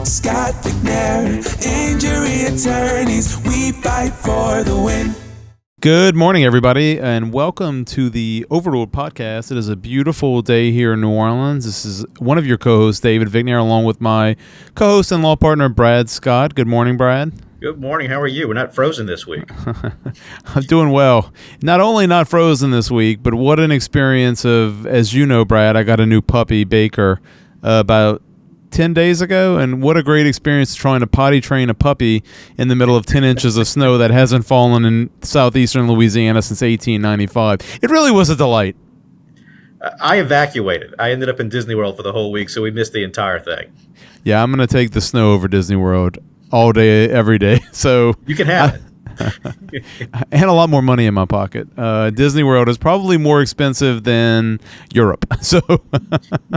Scott McNair, injury attorneys, we fight for the win. Good morning, everybody, and welcome to the Overruled Podcast. It is a beautiful day here in New Orleans. This is one of your co-hosts, David Vignier, along with my co-host and law partner, Brad Scott. Good morning, Brad. Good morning. How are you? We're not frozen this week. I'm doing well. Not only not frozen this week, but what an experience of, as you know, Brad, I got a new puppy, Baker, about 10 days ago, and what a great experience trying to potty train a puppy in the middle of 10 inches of snow that hasn't fallen in southeastern Louisiana since 1895. It really was a delight. I evacuated. I ended up in Disney World for the whole week, so we missed the entire thing. Yeah, I'm going to take the snow over Disney World all day, every day. So you can have it. I had a lot more money in my pocket. Disney World is probably more expensive than Europe. So you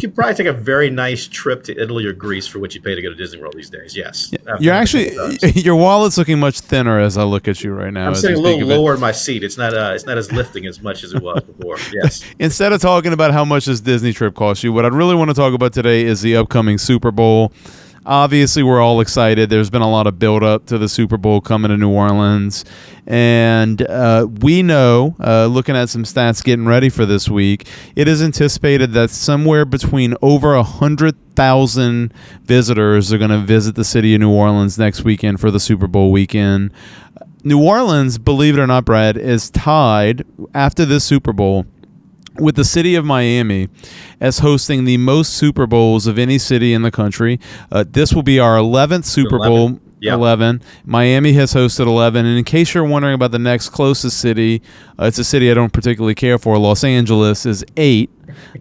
could probably take a very nice trip to Italy or Greece for what you pay to go to Disney World these days. Yes. You're actually, your wallet's looking much thinner as I look at you right now. I'm sitting a little lower in my seat. It's not as lifting as much as it was before. Yes. Instead of talking about how much this Disney trip cost you, what I'd really want to talk about today is the upcoming Super Bowl. Obviously, we're all excited. There's been a lot of build-up to the Super Bowl coming to New Orleans. And we know, looking at some stats getting ready for this week, it is anticipated that somewhere between over 100,000 visitors are going to visit the city of New Orleans next weekend for the Super Bowl weekend. New Orleans, believe it or not, Brad, is tied after this Super Bowl with the city of Miami as hosting the most Super Bowls of any city in the country. This will be our 11th Super Bowl. Yep. 11. Miami has hosted 11. And in case you're wondering about the next closest city, it's a city I don't particularly care for. Los Angeles is 8.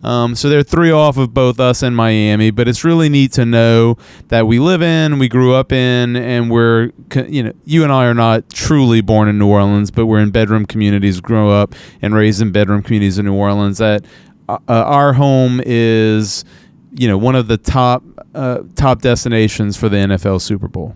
So they're 3 off of both us and Miami. But it's really neat to know that we live in, we grew up in, and we're, you and I are not truly born in New Orleans, but we're in bedroom communities, grow up and raised in bedroom communities in New Orleans. That our home is, one of the top destinations for the NFL Super Bowl.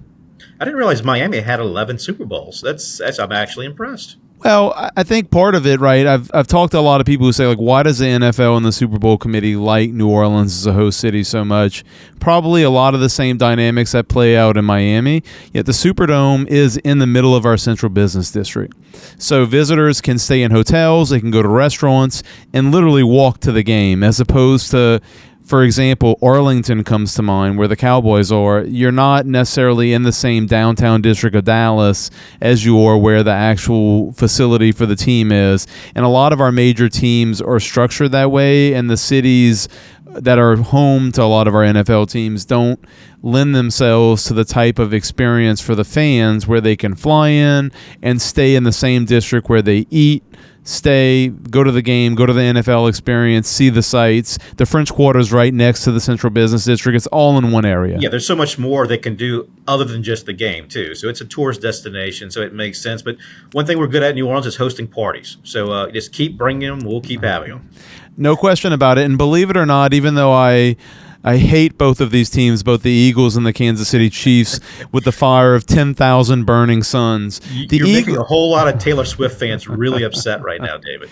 I didn't realize Miami had 11 Super Bowls. That's I'm actually impressed. Well, I think part of it, right? I've talked to a lot of people who say, like, why does the NFL and the Super Bowl committee like New Orleans as a host city so much? Probably a lot of the same dynamics that play out in Miami. Yet the Superdome is in the middle of our central business district. So visitors can stay in hotels, they can go to restaurants, and literally walk to the game, as opposed to, for example, Arlington comes to mind, where the Cowboys are. You're not necessarily in the same downtown district of Dallas as you are where the actual facility for the team is. And a lot of our major teams are structured that way, and the cities that are home to a lot of our NFL teams don't lend themselves to the type of experience for the fans where they can fly in and stay in the same district where they eat, stay, go to the game, go to the NFL experience, see the sights. The French Quarter is right next to the Central Business District. It's all in one area. Yeah, there's so much more they can do other than just the game, too. So it's a tourist destination, so it makes sense. But one thing we're good at in New Orleans is hosting parties. So just keep bringing them. We'll keep having them. No question about it. And believe it or not, even though I hate both of these teams, both the Eagles and the Kansas City Chiefs, with the fire of 10,000 burning suns. You're making a whole lot of Taylor Swift fans really upset right now, David.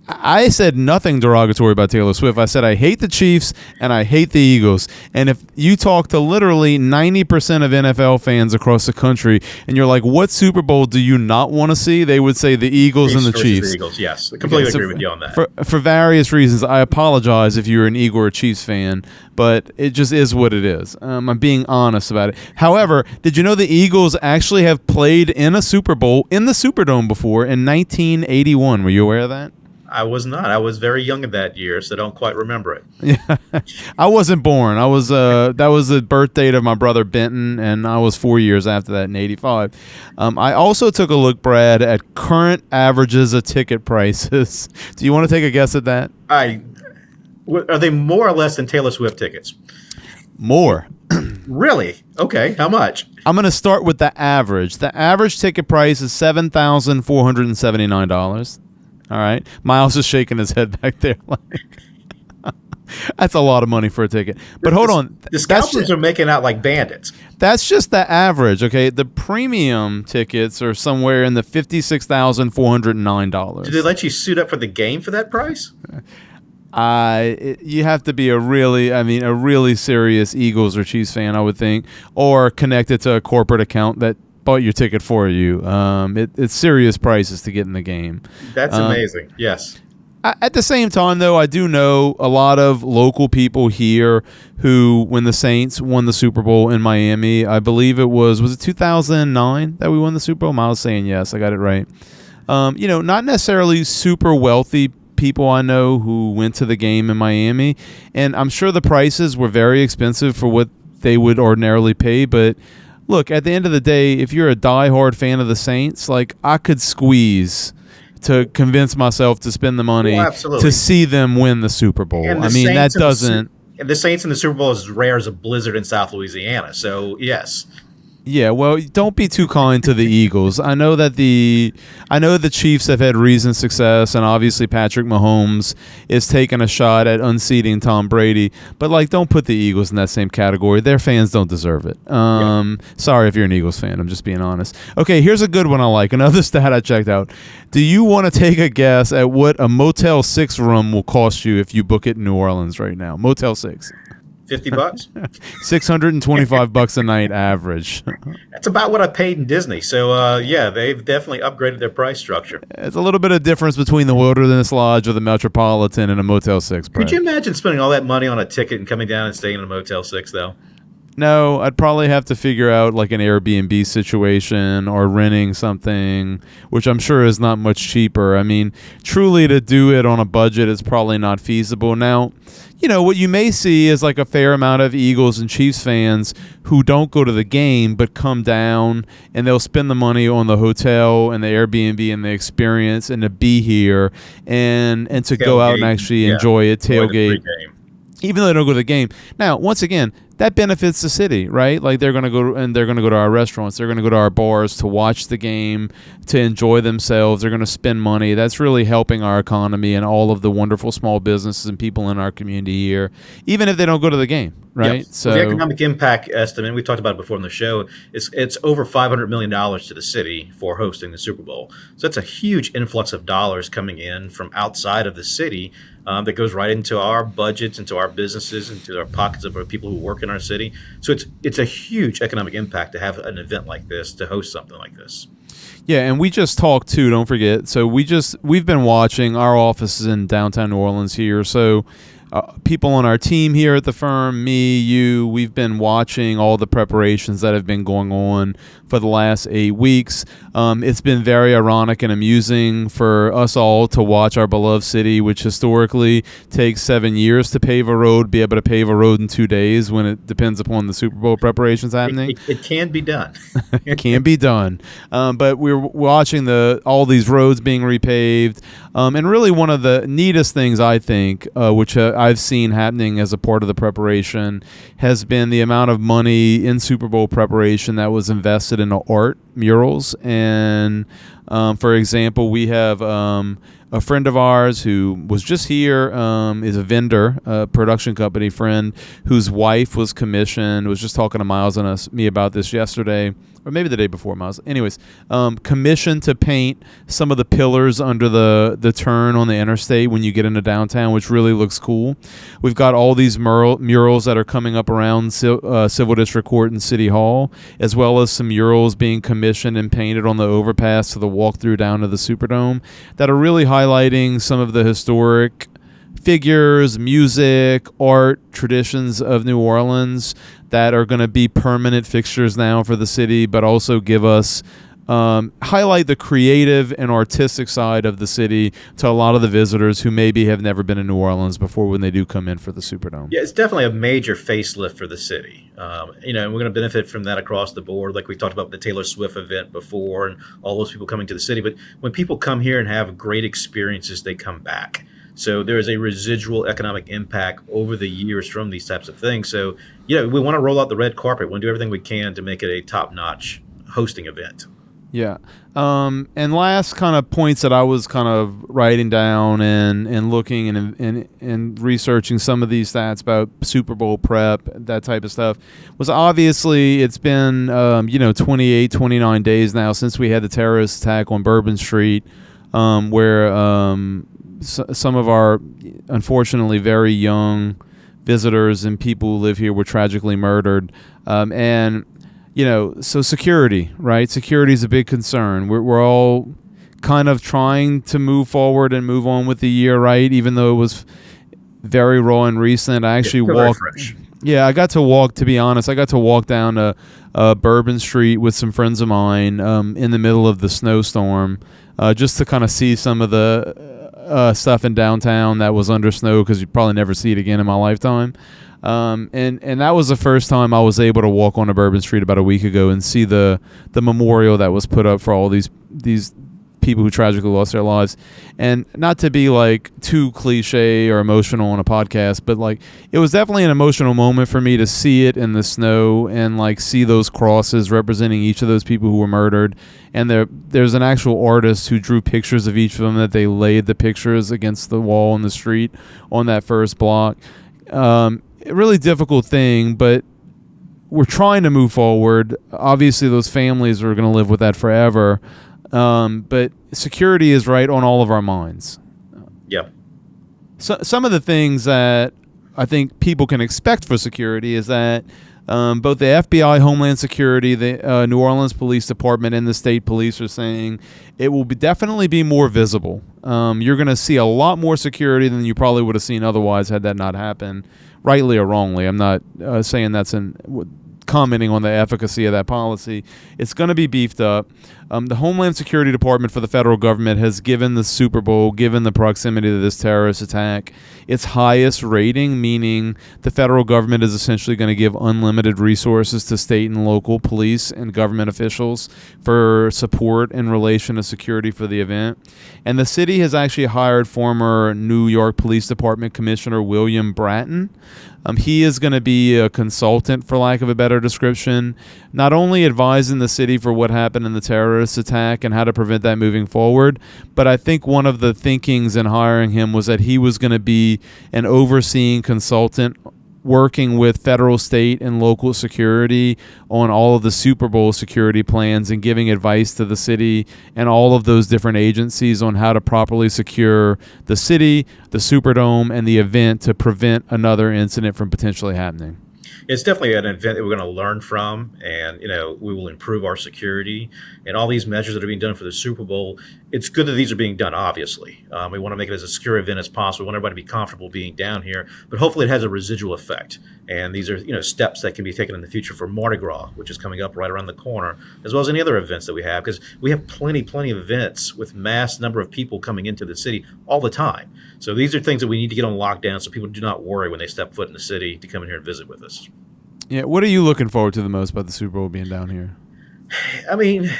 I said nothing derogatory about Taylor Swift. I said I hate the Chiefs and I hate the Eagles. And if you talk to literally 90% of NFL fans across the country and you're like, what Super Bowl do you not want to see? They would say the Eagles and the Chiefs. The Eagles, yes. I completely agree with you on that. For various reasons, I apologize if you're an Eagle or Chiefs fan, but it just is what it is. I'm being honest about it. However, did you know the Eagles actually have played in a Super Bowl in the Superdome before in 1981? Were you aware of that? I was not. I was very young in that year, so I don't quite remember it. Yeah, I wasn't born. I was that was the birth date of my brother Benton, and I was 4 years after that in '85. I also took a look, Brad, at current averages of ticket prices. Do you want to take a guess at that? Are they more or less than Taylor Swift tickets? More. Really? Okay. How much? I'm going to start with the average. The average ticket price is $7,479. All right. Miles is shaking his head back there. That's a lot of money for a ticket. But hold on. The scalpers are making out like bandits. That's just the average, okay? The premium tickets are somewhere in the $56,409. Did they let you suit up for the game for that price? You have to be a really serious Eagles or Chiefs fan, I would think, or connected to a corporate account that bought your ticket for you. It's serious prices to get in the game. That's amazing. Yes. At the same time, though, I do know a lot of local people here who, when the Saints won the Super Bowl in Miami, I believe was it 2009 that we won the Super Bowl? Miles saying yes, I got it right. Not necessarily super wealthy people I know who went to the game in Miami, and I'm sure the prices were very expensive for what they would ordinarily pay, but look, at the end of the day, if you're a diehard fan of the Saints, like, I could squeeze to convince myself to spend the money to see them win the Super Bowl. I mean, that doesn't... And the Saints in the Super Bowl is as rare as a blizzard in South Louisiana, so yes. Yeah, well, don't be too kind to the Eagles. I know the Chiefs have had recent success, and obviously Patrick Mahomes is taking a shot at unseating Tom Brady. But don't put the Eagles in that same category. Their fans don't deserve it. Sorry if you're an Eagles fan. I'm just being honest. Okay, here's a good one I like. Another stat I checked out. Do you want to take a guess at what a Motel 6 room will cost you if you book it in New Orleans right now? Motel 6. $50? $625 a night average. That's about what I paid in Disney. So, they've definitely upgraded their price structure. It's a little bit of difference between the Wilderness Lodge or the Metropolitan and a Motel 6. Could you imagine spending all that money on a ticket and coming down and staying in a Motel 6, though? No, I'd probably have to figure out an Airbnb situation or renting something, which I'm sure is not much cheaper. I mean, truly to do it on a budget is probably not feasible. Now, what you may see is a fair amount of Eagles and Chiefs fans who don't go to the game but come down and they'll spend the money on the hotel and the Airbnb and the experience and to be here and to go out and actually enjoy it, tailgate. Even though they don't go to the game. Now, once again, that benefits the city, right? They're going to go to our restaurants. They're going to go to our bars to watch the game, to enjoy themselves. They're going to spend money. That's really helping our economy and all of the wonderful small businesses and people in our community here, even if they don't go to to the right? Yep. So the economic impact estimate, we talked about it before on the show, it's over $500 million to the city for hosting the Super Bowl. So that's a huge influx of dollars coming in from outside of the city that goes right into our budgets, into our businesses, into our pockets of our people who work in our city. So it's a huge economic impact to have an event like this, to host something like this. Yeah, and we just talked too, don't forget. So we've been watching, our office is in downtown New Orleans here, so people on our team here at the firm, me, you, we've been watching all the preparations that have been going on for the last 8 weeks. It's been very ironic and amusing for us all to watch our beloved city, which historically takes 7 years to pave a road, be able to pave a road in 2 days when it depends upon the Super Bowl preparations happening. It can be done. It can be done. But we're watching all these roads being repaved. And really one of the neatest things, I think, which I've seen happening as a part of the preparation, has been the amount of money in Super Bowl preparation that was invested in art murals. And for example, we have a friend of ours who was just here, is a vendor, a production company friend, whose wife was commissioned, was just talking to Miles and me about this yesterday, or maybe the day before, Miles. Anyways, commissioned to paint some of the pillars under the turn on the interstate when you get into downtown, which really looks cool. We've got all these murals that are coming up around Civil District Court and City Hall, as well as some murals being commissioned and painted on the overpass to the walk-through down to the Superdome that are really highlighting some of the historic figures, music, art, traditions of New Orleans that are going to be permanent fixtures now for the city, but also give us highlight the creative and artistic side of the city to a lot of the visitors who maybe have never been in New Orleans before when they do come in for the Superdome. Yeah, it's definitely a major facelift for the city. And we're going to benefit from that across the board, like we talked about the Taylor Swift event before and all those people coming to the city. But when people come here and have great experiences, they come back. So there is a residual economic impact over the years from these types of things. So, we want to roll out the red carpet. We want to do everything we can to make it a top-notch hosting event. Yeah. And last kind of points that I was kind of writing down and looking and researching some of these stats about Super Bowl prep, that type of stuff, was obviously it's been, 28, 29 days now since we had the terrorist attack on Bourbon Street. where some of our, unfortunately, very young visitors and people who live here were tragically murdered. And, so security, right? Security is a big concern. We're all kind of trying to move forward and move on with the year, right? Even though it was very raw and recent. I actually walked. Yeah, I got to walk, to be honest. I got to walk down Bourbon Street with some friends of mine in the middle of the snowstorm just to kind of see some of the stuff in downtown that was under snow, because you'd probably never see it again in my lifetime. And that was the first time I was able to walk on a Bourbon Street about a week ago and see the memorial that was put up for all these people who tragically lost their lives. And not to be like too cliche or emotional on a podcast, but like it was definitely an emotional moment for me to see it in the snow and like see those crosses representing each of those people who were murdered. And there's an actual artist who drew pictures of each of them, that they laid the pictures against the wall in the street on that first block. A really difficult thing, but we're trying to move forward. Obviously those families are going to live with that forever. But security is right on all of our minds. Yeah. So some of the things that I think people can expect for security is that both the FBI, Homeland Security, the New Orleans Police Department, and the state police are saying it will definitely be more visible. You're going to see a lot more security than you probably would have seen otherwise had that not happened, rightly or wrongly. I'm not saying that's commenting on the efficacy of that policy. It's going to be beefed up. The Homeland Security Department for the federal government has given the Super Bowl, given the proximity to this terrorist attack, its highest rating, meaning the federal government is essentially going to give unlimited resources to state and local police and government officials for support in relation to security for the event. And the city has actually hired former New York Police Department Commissioner William Bratton. He is going to be a consultant, for lack of a better description, not only advising the city for what happened in the terrorist attack and how to prevent that moving forward, but I think one of the thinkings in hiring him was that he was going to be an overseeing consultant working with federal, state, and local security on all of the Super Bowl security plans and giving advice to the city and all of those different agencies on how to properly secure the city, the Superdome, and the event to prevent another incident from potentially happening. It's definitely an event that we're going to learn from, and we will improve our security and all these measures that are being done for the Super Bowl. It's good that these are being done. Obviously, we want to make it as a secure event as possible. We want everybody to be comfortable being down here, but hopefully it has a residual effect. And these are steps that can be taken in the future for Mardi Gras, which is coming up right around the corner, as well as any other events that we have, because we have plenty of events with mass number of people coming into the city all the time. So these are things that we need to get on lockdown so people do not worry when they step foot in the city to come in here and visit with us. Yeah, what are you looking forward to the most about the Super Bowl being down here? I mean,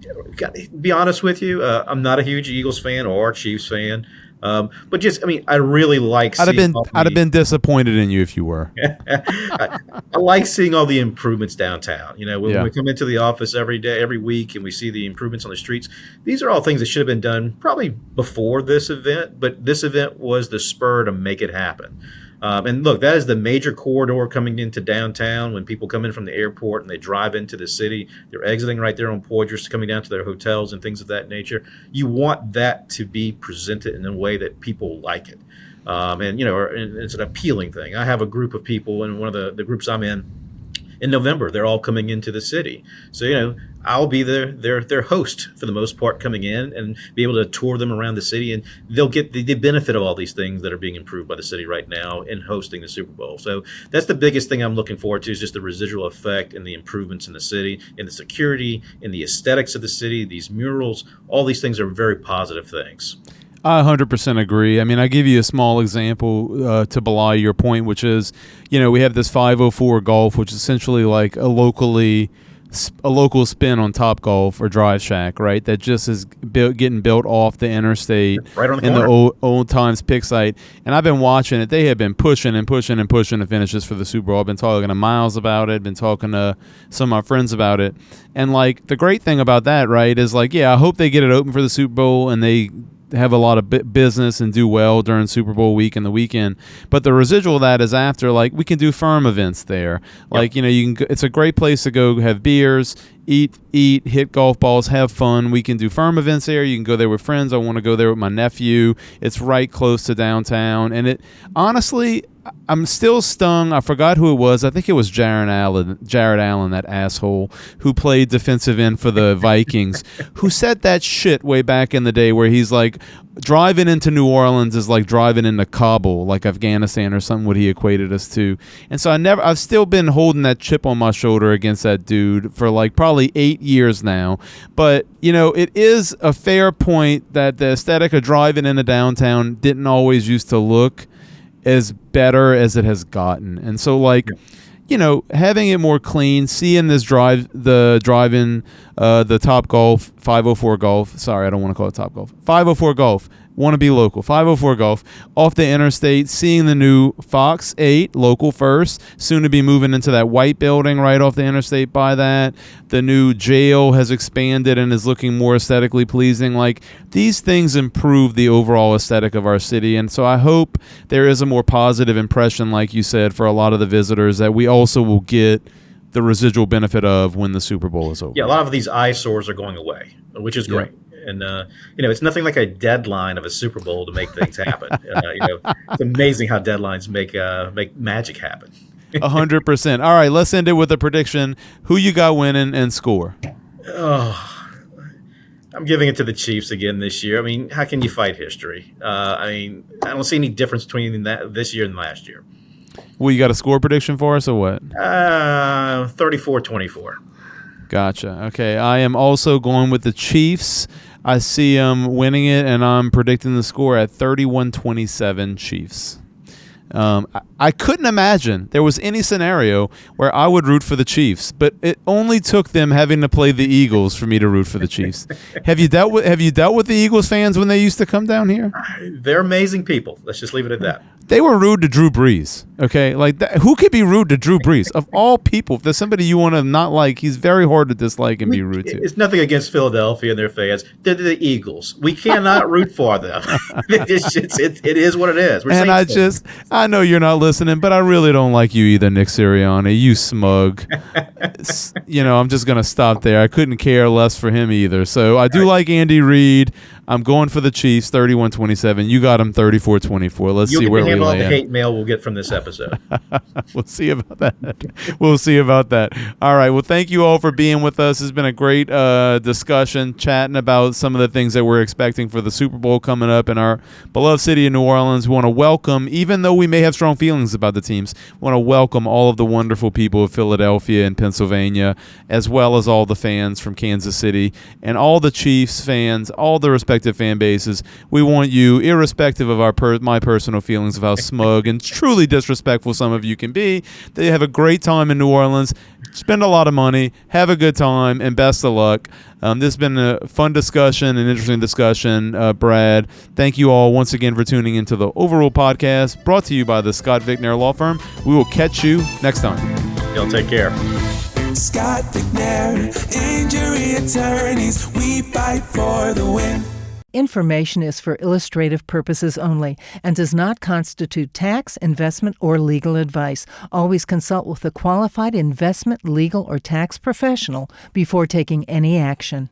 to be honest with you, I'm not a huge Eagles fan or Chiefs fan, but I really like. I'd have been disappointed in you if you were. I like seeing all the improvements downtown. When we come into the office every week, and we see the improvements on the streets. These are all things that should have been done probably before this event, but this event was the spur to make it happen. And look, that is the major corridor coming into downtown. When people come in from the airport and they drive into the city, they're exiting right there on Poydras, coming down to their hotels and things of that nature. You want that to be presented in a way that people like it. And it's an appealing thing. I have a group of people in one of the groups I'm in November. They're all coming into the city. So, I'll be their host for the most part, coming in and be able to tour them around the city, and they'll get the benefit of all these things that are being improved by the city right now in hosting the Super Bowl. So that's the biggest thing I'm looking forward to, is just the residual effect and the improvements in the city, in the security, in the aesthetics of the city, these murals. All these things are very positive things. I 100% agree. I mean, I give you a small example to belie your point, which is, we have this 504 Golf, which is essentially like a local spin on Top Golf or Drive Shack, right? That just is getting built off the interstate, right on the in corner. the old times pick site. And I've been watching it. They have been pushing to finish this for the Super Bowl. I've been talking to Miles about it, been talking to some of my friends about it. And like the great thing about that, right, is like, I hope they get it open for the Super Bowl and they have a lot of business and do well during Super Bowl week and the weekend. But the residual of that is after, like, we can do firm events there. Like, you can. It's a great place to go have beers, eat, hit golf balls, have fun. We can do firm events there. You can go there with friends. I want to go there with my nephew. It's right close to downtown. And it honestly, I'm still stung. I forgot who it was. I think it was Jared Allen, that asshole who played defensive end for the Vikings, who said that shit way back in the day where he's like, driving into New Orleans is like driving into Kabul, like Afghanistan or something, what he equated us to. And so I've still been holding that chip on my shoulder against that dude for like probably 8 years now. But, you know, it is a fair point that the aesthetic of driving into downtown didn't always used to look as better as it has gotten. And so, like, you know, having it more clean, seeing this drive in the Top Golf 504 Golf. Sorry, I don't want to call it Top Golf. 504 Golf. Want to be local. 504 Golf off the interstate, seeing the new Fox 8 local first, soon to be moving into that white building right off the interstate by that. The new jail has expanded and is looking more aesthetically pleasing. Like, these things improve the overall aesthetic of our city, and so I hope there is a more positive impression, like you said, for a lot of the visitors that we also will get the residual benefit of when the Super Bowl is over. Yeah, a lot of these eyesores are going away, which is great. And, you know, it's nothing like a deadline of a Super Bowl to make things happen. You know, it's amazing how deadlines make magic happen. 100%. All right, let's end it with a prediction. Who you got winning and score? Oh, I'm giving it to the Chiefs again this year. I mean, how can you fight history? I mean, I don't see any difference between this year and last year. Well, you got a score prediction for us or what? 34-24. Gotcha. Okay, I am also going with the Chiefs. I see them winning it, and I'm predicting the score at 31-27 Chiefs. I couldn't imagine there was any scenario where I would root for the Chiefs, but it only took them having to play the Eagles for me to root for the Chiefs. Have you dealt with the Eagles fans when they used to come down here? They're amazing people. Let's just leave it at that. They were rude to Drew Brees, okay? Like, who could be rude to Drew Brees? Of all people, if there's somebody you want to not like, he's very hard to dislike and be rude to. It's nothing against Philadelphia and their fans. They're the Eagles. We cannot root for them. It is what it is. I know you're not listening, but I really don't like you either, Nick Sirianni. You smug. You know, I'm just going to stop there. I couldn't care less for him either. So I do like Andy Reid. I'm going for the Chiefs, 31-27. You got them 34-24. Let's see where we all land. The hate mail we'll get from this episode. We'll see about that. All right. Well, thank you all for being with us. It's been a great discussion, chatting about some of the things that we're expecting for the Super Bowl coming up in our beloved city of New Orleans. We want to welcome, even though we may have strong feelings about the teams, we want to welcome all of the wonderful people of Philadelphia and Pennsylvania, as well as all the fans from Kansas City and all the Chiefs fans, all the respective fan bases. We want you, irrespective of my personal feelings of how smug and truly disrespectful some of you can be, that you have a great time in New Orleans, spend a lot of money, have a good time, and best of luck. This has been a fun discussion, an interesting discussion. Brad, thank you all once again for tuning into the Overrule Podcast, brought to you by the Scott Vicknair Law Firm. We will catch you next time. Y'all take care. Scott Vicknair, injury attorneys, we fight for the win. Information is for illustrative purposes only and does not constitute tax, investment, or legal advice. Always consult with a qualified investment, legal, or tax professional before taking any action.